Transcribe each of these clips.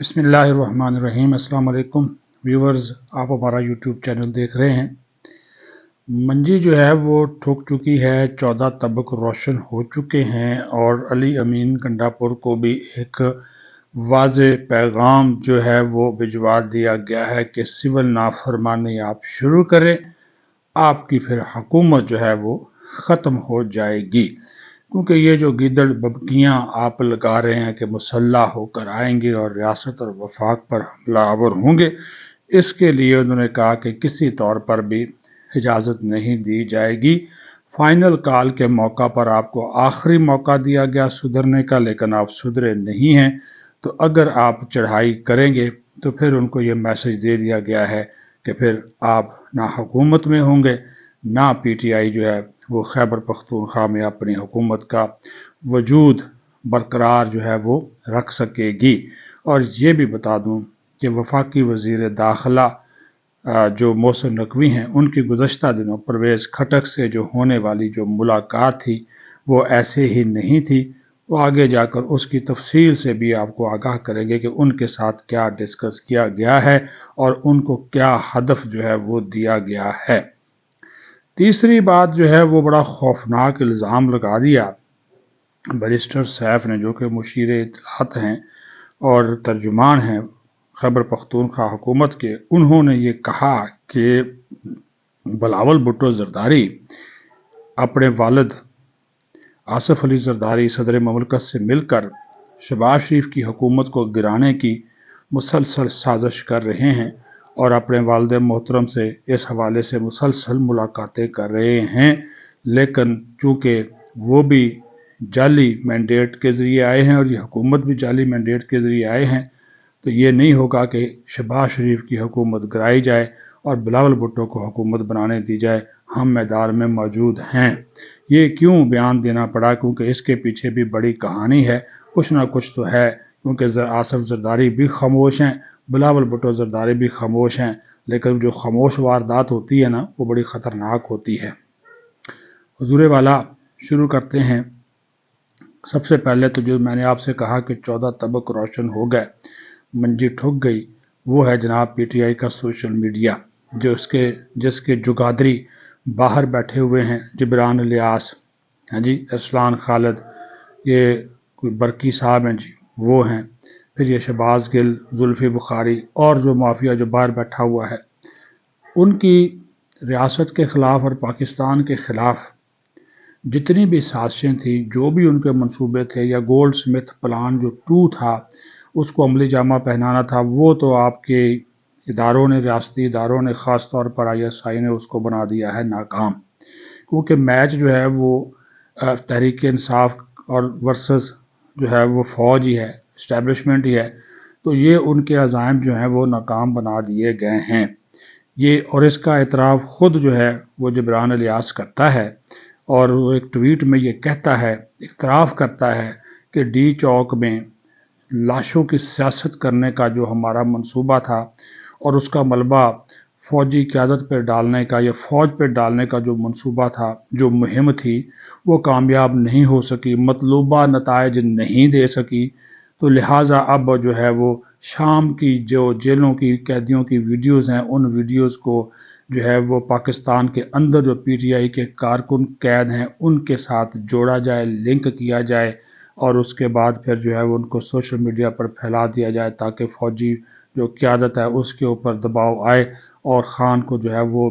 بسم اللہ الرحمن الرحیم۔ السلام علیکم ویورز، آپ ہمارا یوٹیوب چینل دیکھ رہے ہیں۔ منجی جو ہے وہ ٹھک چکی ہے، 14 طبق روشن ہو چکے ہیں اور علی امین گنڈاپور کو بھی ایک واضح پیغام جو ہے وہ بھجوا دیا گیا ہے کہ سول نافرمانی آپ شروع کریں، آپ کی پھر حکومت جو ہے وہ ختم ہو جائے گی، کیونکہ یہ جو گیدڑ ببکیاں آپ لگا رہے ہیں کہ مسلح ہو کر آئیں گے اور ریاست اور وفاق پر حملہ آور ہوں گے، اس کے لیے انہوں نے کہا کہ کسی طور پر بھی اجازت نہیں دی جائے گی۔ فائنل کال کے موقع پر آپ کو آخری موقع دیا گیا سدھرنے کا، لیکن آپ سدھرے نہیں ہیں، تو اگر آپ چڑھائی کریں گے تو پھر ان کو یہ میسج دے دیا گیا ہے کہ پھر آپ نہ حکومت میں ہوں گے، نہ پی ٹی آئی جو ہے وہ خیبر پختونخوا میں اپنی حکومت کا وجود برقرار جو ہے وہ رکھ سکے گی۔ اور یہ بھی بتا دوں کہ وفاقی وزیر داخلہ جو محسن نقوی ہیں، ان کی گزشتہ دنوں پرویز خٹک سے جو ہونے والی جو ملاقات تھی وہ ایسے ہی نہیں تھی، وہ آگے جا کر اس کی تفصیل سے بھی آپ کو آگاہ کریں گے کہ ان کے ساتھ کیا ڈسکس کیا گیا ہے اور ان کو کیا ہدف جو ہے وہ دیا گیا ہے۔ تیسری بات جو ہے وہ بڑا خوفناک الزام لگا دیا بیرسٹر سیف نے، جو کہ مشیر اطلاعات ہیں اور ترجمان ہیں خیبر پختونخوا حکومت کے۔ انہوں نے یہ کہا کہ بلاول بھٹو زرداری اپنے والد آصف علی زرداری صدر مملکت سے مل کر شہباز شریف کی حکومت کو گرانے کی مسلسل سازش کر رہے ہیں اور اپنے والد محترم سے اس حوالے سے مسلسل ملاقاتیں کر رہے ہیں، لیکن چونکہ وہ بھی جعلی مینڈیٹ کے ذریعے آئے ہیں اور یہ حکومت بھی جعلی مینڈیٹ کے ذریعے آئے ہیں، تو یہ نہیں ہوگا کہ شہباز شریف کی حکومت گرائی جائے اور بلاول بھٹو کو حکومت بنانے دی جائے۔ ہم میدان میں موجود ہیں۔ یہ کیوں بیان دینا پڑا؟ کیونکہ اس کے پیچھے بھی بڑی کہانی ہے، کچھ نہ کچھ تو ہے، کیونکہ آصف زرداری بھی خاموش ہیں، بلاول بھٹو زرداری بھی خاموش ہیں، لیکن جو خاموش واردات ہوتی ہے نا، وہ بڑی خطرناک ہوتی ہے۔ حضور والا، شروع کرتے ہیں۔ سب سے پہلے تو جو میں نے آپ سے کہا کہ 14 طبق روشن ہو گئے، منجی ٹھک گئی، وہ ہے جناب پی ٹی آئی کا سوشل میڈیا، جس کے جگادری باہر بیٹھے ہوئے ہیں، جبران الیاس، ہاں جی، ارسلان خالد، یہ کوئی برقی صاحب ہیں جی، وہ ہیں، پھر یہ شہباز گل، زلفی بخاری اور جو مافیا جو باہر بیٹھا ہوا ہے، ان کی ریاست کے خلاف اور پاکستان کے خلاف جتنی بھی سازشیں تھیں، جو بھی ان کے منصوبے تھے، یا گولڈ سمتھ پلان جو 2 تھا اس کو عملی جامہ پہنانا تھا، وہ تو آپ کے اداروں نے، ریاستی اداروں نے، خاص طور پر آئی ایس آئی نے اس کو بنا دیا ہے ناکام، کیونکہ میچ جو ہے وہ تحریک انصاف اور ورسز جو ہے وہ فوج ہی ہے، اسٹیبلشمنٹ ہی ہے، تو یہ ان کے عزائم جو ہیں وہ ناکام بنا دیے گئے ہیں۔ یہ اور اس کا اعتراف خود جو ہے وہ جبران الیاس کرتا ہے، اور وہ ایک ٹویٹ میں یہ کہتا ہے، اعتراف کرتا ہے کہ ڈی چوک میں لاشوں کی سیاست کرنے کا جو ہمارا منصوبہ تھا اور اس کا ملبہ فوجی قیادت پہ ڈالنے کا یا فوج پہ ڈالنے کا جو منصوبہ تھا، جو مہم تھی، وہ کامیاب نہیں ہو سکی، مطلوبہ نتائج نہیں دے سکی، تو لہٰذا اب جو ہے وہ شام کی جو جیلوں کی قیدیوں کی ویڈیوز ہیں، ان ویڈیوز کو جو ہے وہ پاکستان کے اندر جو پی ٹی آئی کے کارکن قید ہیں ان کے ساتھ جوڑا جائے، لنک کیا جائے، اور اس کے بعد پھر جو ہے وہ ان کو سوشل میڈیا پر پھیلا دیا جائے تاکہ فوجی جو قیادت ہے اس کے اوپر دباؤ آئے اور خان کو جو ہے وہ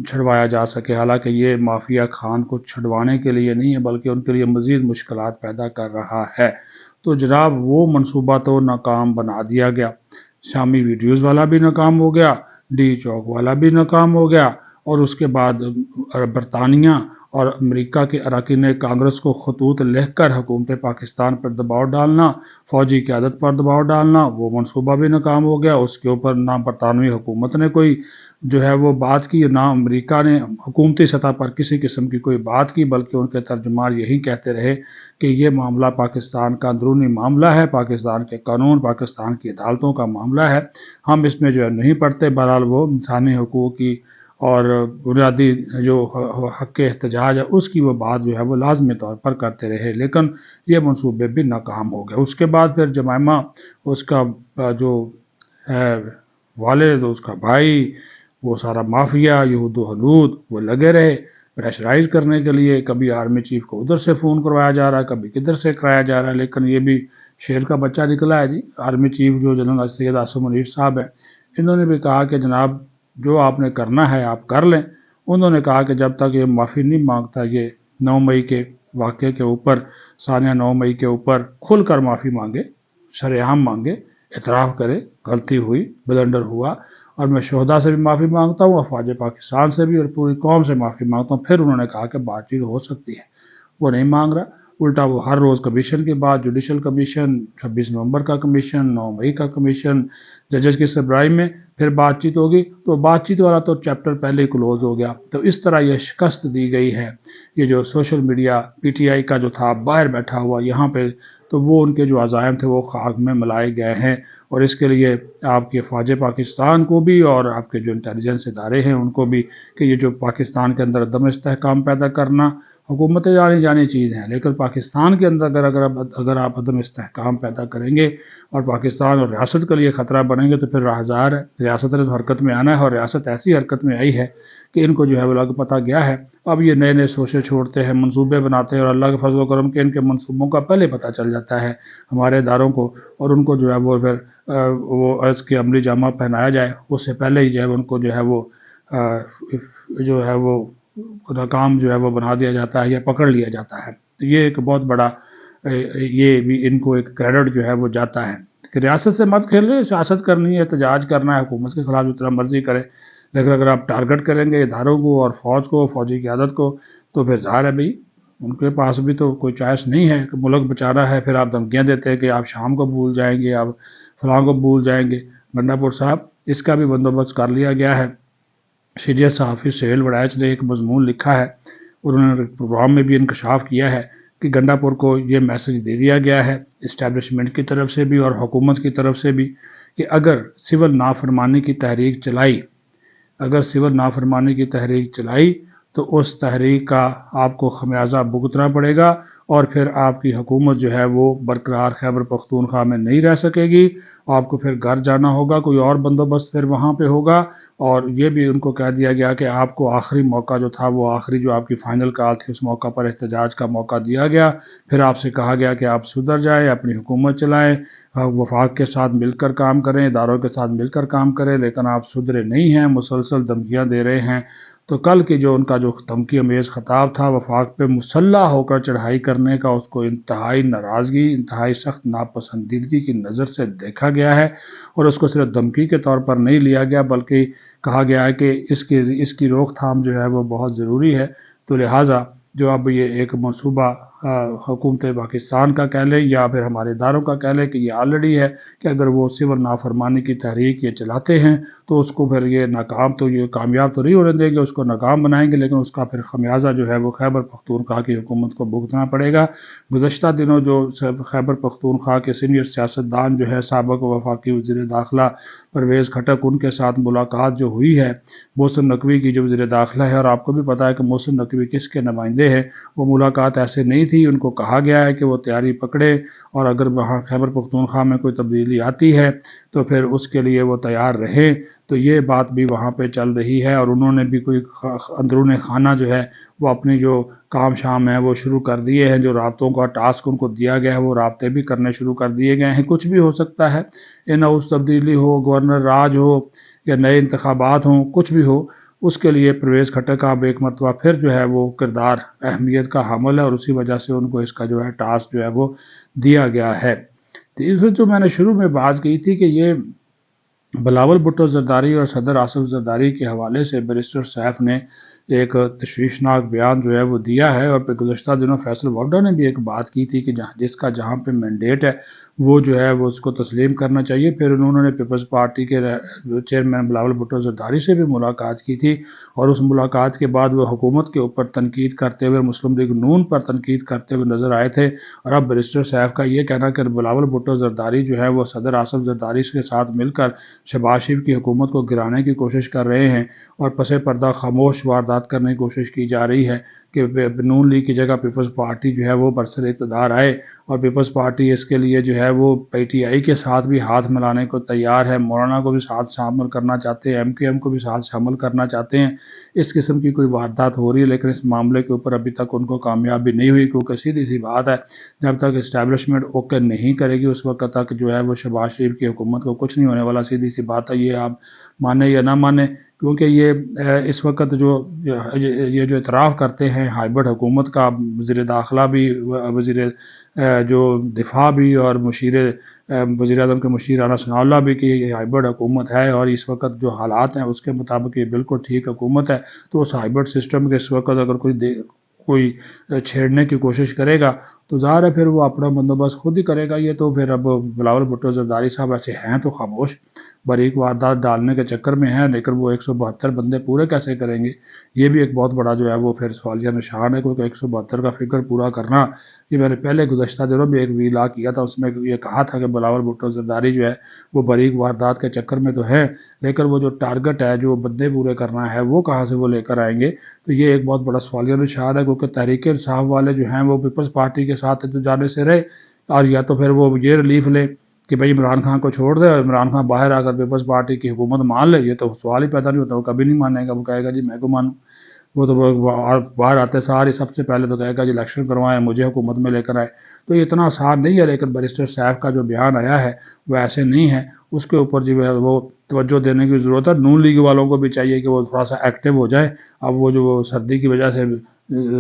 چھڑوایا جا سکے۔ حالانکہ یہ مافیا خان کو چھڑوانے کے لیے نہیں ہے، بلکہ ان کے لیے مزید مشکلات پیدا کر رہا ہے۔ تو جناب وہ منصوبہ تو ناکام بنا دیا گیا، شامی ویڈیوز والا بھی ناکام ہو گیا، ڈی چوک والا بھی ناکام ہو گیا، اور اس کے بعد برطانیہ اور امریکہ کے اراکین کانگریس کو خطوط لکھ کر حکومت پاکستان پر دباؤ ڈالنا، فوجی قیادت پر دباؤ ڈالنا، وہ منصوبہ بھی ناکام ہو گیا۔ اس کے اوپر نہ برطانوی حکومت نے کوئی جو ہے وہ بات کی، نہ امریکہ نے حکومتی سطح پر کسی قسم کی کوئی بات کی، بلکہ ان کے ترجمان یہی کہتے رہے کہ یہ معاملہ پاکستان کا اندرونی معاملہ ہے، پاکستان کے قانون، پاکستان کی عدالتوں کا معاملہ ہے، ہم اس میں جو ہے نہیں پڑھتے۔ بہرحال وہ انسانی حقوق کی اور بنیادی جو حق کے احتجاج ہے اس کی وہ بات جو ہے وہ لازمی طور پر کرتے رہے، لیکن یہ منصوبے بھی ناکام ہو گئے۔ اس کے بعد پھر جمائمہ، اس کا جو ہے والد، اس کا بھائی، وہ سارا مافیا یہود و حدود وہ لگے رہے پریشرائز کرنے کے لیے، کبھی آرمی چیف کو ادھر سے فون کروایا جا رہا ہے، کبھی کدھر سے کرایا جا رہا ہے، لیکن یہ بھی شیر کا بچہ نکلا ہے جی۔ آرمی چیف جو جنرل سید عاصم منیر صاحب ہیں، انہوں نے بھی کہا کہ جناب جو آپ نے کرنا ہے آپ کر لیں۔ انہوں نے کہا کہ جب تک یہ معافی نہیں مانگتا، یہ 9 مئی کے واقعے کے اوپر، سانیہ 9 مئی کے اوپر کھل کر معافی مانگے، شرعام مانگے، اعتراف کرے غلطی ہوئی، بلنڈر ہوا، اور میں شہداء سے بھی معافی مانگتا ہوں، افواج پاکستان سے بھی اور پوری قوم سے معافی مانگتا ہوں، پھر انہوں نے کہا کہ بات چیت ہو سکتی ہے۔ وہ نہیں مانگ رہا، الٹا وہ ہر روز کمیشن کی بات، جوڈیشل کمیشن، 26 نومبر کا کمیشن، 9 مئی کا کمیشن، ججز کی سربراہی میں پھر بات چیت ہوگی، تو بات چیت والا تو چیپٹر پہلے ہی کلوز ہو گیا۔ تو اس طرح یہ شکست دی گئی ہے۔ یہ جو social media P T I کا جو تھا باہر بیٹھا ہوا یہاں پہ، تو وہ ان کے جو عزائم تھے وہ خاک میں ملائے گئے ہیں، اور اس کے لیے آپ کے فوج پاکستان کو بھی اور آپ کے جو انٹیلیجنس ادارے ہیں ان کو بھی، کہ یہ جو پاکستان کے اندر عدم استحکام پیدا کرنا، حکومتیں جانی چیز ہیں، لیکن پاکستان کے اندر اگر آپ عدم استحکام پیدا کریں گے اور پاکستان اور ریاست کے لیے خطرہ بنیں گے، تو پھر راہزار ہے، ریاست نے تو حرکت میں آنا ہے، اور ریاست ایسی حرکت میں آئی ہے کہ ان کو جو ہے وہ لگ پتہ گیا ہے۔ اب یہ نئے نئے سوچے چھوڑتے ہیں، منصوبے بناتے ہیں، اور اللہ کے فضل و کرم کے ان کے منصوبوں کا پہلے پتہ چل جاتا ہے ہمارے اداروں کو، اور ان کو جو ہے وہ پھر وہ اس کے عملی جامہ پہنایا جائے اس سے پہلے ہی جو ہے ان کو جو ہے وہ جو ہے وہ ناکام جو ہے وہ بنا دیا جاتا ہے یا پکڑ لیا جاتا ہے۔ تو یہ ایک بہت بڑا یہ بھی ان کو ایک کریڈٹ جو ہے وہ جاتا ہے کہ ریاست سے مت کھیلیں، سیاست کرنی ہے، احتجاج کرنا ہے، حکومت کے خلاف جتنا مرضی کرے، لیکن اگر آپ ٹارگٹ کریں گے اداروں کو اور فوج کو، فوجی قیادت کو، تو پھر ظاہر ہے بھائی ان کے پاس بھی تو کوئی چوائس نہیں ہے کہ ملک بچانا ہے۔ پھر آپ دھمکیاں دیتے ہیں کہ آپ شام کو بھول جائیں گے، آپ فلاں کو بھول جائیں گے۔ گنڈا پور صاحب، اس کا بھی بندوبست کر لیا گیا ہے۔ سینئر صحافی سہیل وڑائچ نے ایک مضمون لکھا ہے، انہوں نے پروگرام میں بھی انکشاف کیا ہے کہ گنڈا پور کو یہ میسج دے دیا گیا ہے اسٹیبلشمنٹ کی طرف سے بھی اور حکومت کی طرف سے بھی کہ اگر سول نافرمانی کی تحریک چلائی تو اس تحریک کا آپ کو خمیازہ بھگتنا پڑے گا، اور پھر آپ کی حکومت جو ہے وہ برقرار خیبر پختونخوا میں نہیں رہ سکے گی، آپ کو پھر گھر جانا ہوگا، کوئی اور بندوبست پھر وہاں پہ ہوگا۔ اور یہ بھی ان کو کہہ دیا گیا کہ آپ کو آخری موقع جو تھا، وہ آخری جو آپ کی فائنل کال تھی، اس موقع پر احتجاج کا موقع دیا گیا، پھر آپ سے کہا گیا کہ آپ سدھر جائیں، اپنی حکومت چلائیں، وفاق کے ساتھ مل کر کام کریں، اداروں کے ساتھ مل کر کام کریں، لیکن آپ سدھرے نہیں ہیں، مسلسل دھمکیاں دے رہے ہیں۔ تو کل کی جو ان کا جو دھمکی امیز خطاب تھا وفاق پہ مسلح ہو کر چڑھائی کرنے کا، اس کو انتہائی ناراضگی، انتہائی سخت ناپسندیدگی کی نظر سے دیکھا گیا ہے، اور اس کو صرف دھمکی کے طور پر نہیں لیا گیا، بلکہ کہا گیا ہے کہ اس کی روک تھام جو ہے وہ بہت ضروری ہے۔ تو لہٰذا جو اب یہ ایک منصوبہ حکومت پاکستان کا کہہ لیں یا پھر ہمارے اداروں کا کہہ لیں کہ یہ آلریڈی ہے کہ اگر وہ سول نافرمانی کی تحریک یہ چلاتے ہیں تو اس کو پھر یہ ناکام، تو یہ کامیاب تو نہیں ہونے دیں گے، اس کو ناکام بنائیں گے، لیکن اس کا پھر خمیازہ جو ہے وہ خیبر پختونخوا کی حکومت کو بھگتنا پڑے گا۔ گزشتہ دنوں جو خیبر پختونخوا کے سینئر سیاستدان جو ہے سابق وفاقی وزیر داخلہ پرویز خٹک، ان کے ساتھ ملاقات جو ہوئی ہے محسن نقوی کی جو وزیر داخلہ ہے، اور آپ کو بھی پتہ ہے کہ محسن نقوی کس کے نمائندے ہیں، وہ ملاقات ایسے نہیں تھی۔ ان کو کہا گیا ہے کہ وہ تیاری پکڑے، اور اگر وہاں خیبر پختونخوا میں کوئی تبدیلی آتی ہے تو پھر اس کے لیے وہ تیار رہیں۔ تو یہ بات بھی وہاں پہ چل رہی ہے، اور انہوں نے بھی کوئی اندرون خانہ جو ہے وہ اپنی جو کام شام ہے وہ شروع کر دیے ہیں، جو رابطوں کا ٹاسک ان کو دیا گیا ہے وہ رابطے بھی کرنے شروع کر دیے گئے ہیں۔ کچھ بھی ہو سکتا ہے، ان ہاؤس تبدیلی ہو، گورنر راج ہو، یا نئے انتخابات ہوں، کچھ بھی ہو، اس کے لیے پرویز خٹک اب ایک مرتبہ پھر جو ہے وہ کردار اہمیت کا حامل ہے، اور اسی وجہ سے ان کو اس کا جو ہے ٹاسک جو ہے وہ دیا گیا ہے۔ تو اس میں جو میں نے شروع میں بات کی تھی کہ یہ بلاول بھٹو زرداری اور صدر آصف زرداری کے حوالے سے بیرسٹر سیف نے ایک تشویشناک بیان جو ہے وہ دیا ہے، اور پھر گزشتہ دنوں فیصل ووڈا نے بھی ایک بات کی تھی کہ جس کا جہاں پہ مینڈیٹ ہے وہ جو ہے وہ اس کو تسلیم کرنا چاہیے۔ پھر انہوں نے پیپلز پارٹی کے چیئرمین بلاول بھٹو زرداری سے بھی ملاقات کی تھی، اور اس ملاقات کے بعد وہ حکومت کے اوپر تنقید کرتے ہوئے مسلم لیگ نون پر تنقید کرتے ہوئے نظر آئے تھے۔ اور اب بیرسٹر صاحب کا یہ کہنا کہ بلاول بھٹو زرداری جو ہے وہ صدر آصف زرداری کے ساتھ مل کر شہباز شریف کی حکومت کو گرانے کی کوشش کر رہے ہیں، اور پس پردہ خاموش واردات کرنے کی کوشش کی جا رہی ہے کہ نون لیگ کی جگہ پیپلز پارٹی جو ہے وہ برسر اقتدار آئے، اور پیپلز پارٹی اس کے لیے جو ہے وہ پی ٹی آئی کے ساتھ بھی ہاتھ ملانے کو تیار ہے، مولانا کو بھی ساتھ شامل کرنا چاہتے ہیں، ایم کیو ایم کو بھی ساتھ شامل کرنا چاہتے ہیں۔ اس قسم کی کوئی واردات ہو رہی ہے، لیکن اس معاملے کے اوپر ابھی تک ان کو کامیابی نہیں ہوئی، کیونکہ سیدھی سی بات ہے، جب تک اسٹیبلشمنٹ اوکے نہیں کرے گی اس وقت تک جو ہے وہ شہباز شریف کی حکومت کو کچھ نہیں ہونے والا۔ سیدھی سی بات ہے، یہ آپ مانیں یا نہ مانیں، کیونکہ یہ اس وقت جو یہ جو اعتراف کرتے ہیں ہائبرڈ حکومت کا، وزیر داخلہ بھی، وزیر جو دفاع بھی، اور وزیر اعظم کے مشیر رانا ثناء اللہ بھی، کہ یہ ہائبرڈ حکومت ہے اور اس وقت جو حالات ہیں اس کے مطابق یہ بالکل ٹھیک حکومت ہے، تو اس ہائبرڈ سسٹم کے اس وقت اگر کوئی چھیڑنے کی کوشش کرے گا تو ظاہر ہے پھر وہ اپنا بندوبست خود ہی کرے گا۔ یہ تو پھر اب بلاول بھٹو زرداری صاحب ایسے ہیں تو خاموش، باریک واردات ڈالنے کے چکر میں ہیں، لیکن وہ 172 بندے پورے کیسے کریں گے؟ یہ بھی ایک بہت بڑا جو ہے وہ پھر سوالیہ نشان ہے، کیونکہ 172 کا فگر پورا کرنا، یہ میں نے پہلے گزشتہ دنوں میں ایک ویلا کیا تھا، اس میں یہ کہا تھا کہ بلاول بھٹو زرداری جو ہے وہ باریک واردات کے چکر میں تو ہے، لیکن وہ جو ٹارگٹ ہے، جو بندے پورے کرنا ہے، وہ کہاں سے وہ لے کر آئیں گے؟ تو یہ ایک بہت بڑا سوالیہ نشان ہے، کیونکہ تحریک انصاف والے جو ہیں وہ پیپلز پارٹی کے ساتھ جانے سے رہے، اور یا تو پھر وہ یہ ریلیف لے کہ بھئی عمران خان کو چھوڑ دے، اور عمران خان باہر آ کر پیپلز پارٹی کی حکومت مان لے۔ یہ تو سوال ہی پیدا نہیں ہوتا، وہ کبھی نہیں مانے گا، وہ کہے گا جی میں کو مانوں۔ وہ تو باہر آتے سارے سب سے پہلے تو کہے گا جی الیکشن کروائیں، مجھے حکومت میں لے کر آئے۔ تو یہ اتنا آسان نہیں ہے، لیکن بیرسٹر صاحب کا جو بیان آیا ہے وہ ایسے نہیں ہے، اس کے اوپر جو ہے وہ توجہ دینے کی ضرورت ہے۔ نون لیگ والوں کو بھی چاہیے کہ وہ تھوڑا سا ایکٹیو ہو جائے۔ اب وہ جو سردی کی وجہ سے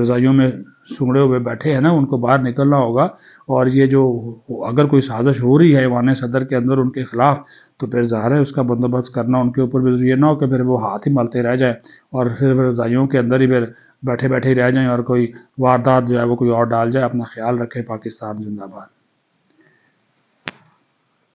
رضائیوں میں سنگڑے ہوئے بیٹھے ہیں نا، ان کو باہر نکلنا ہوگا، اور یہ جو اگر کوئی سازش ہو رہی ہے ایوان صدر کے اندر ان کے خلاف، تو پھر ظاہر ہے اس کا بندوبست کرنا ان کے اوپر بھی، یہ نہ ہو کہ پھر وہ ہاتھ ہی ملتے رہ جائیں اور پھر رضائیوں کے اندر ہی پھر بیٹھے بیٹھے ہی رہ جائیں، اور کوئی واردات جو ہے وہ کوئی اور ڈال جائے۔ اپنا خیال رکھے۔ پاکستان زندہ باد۔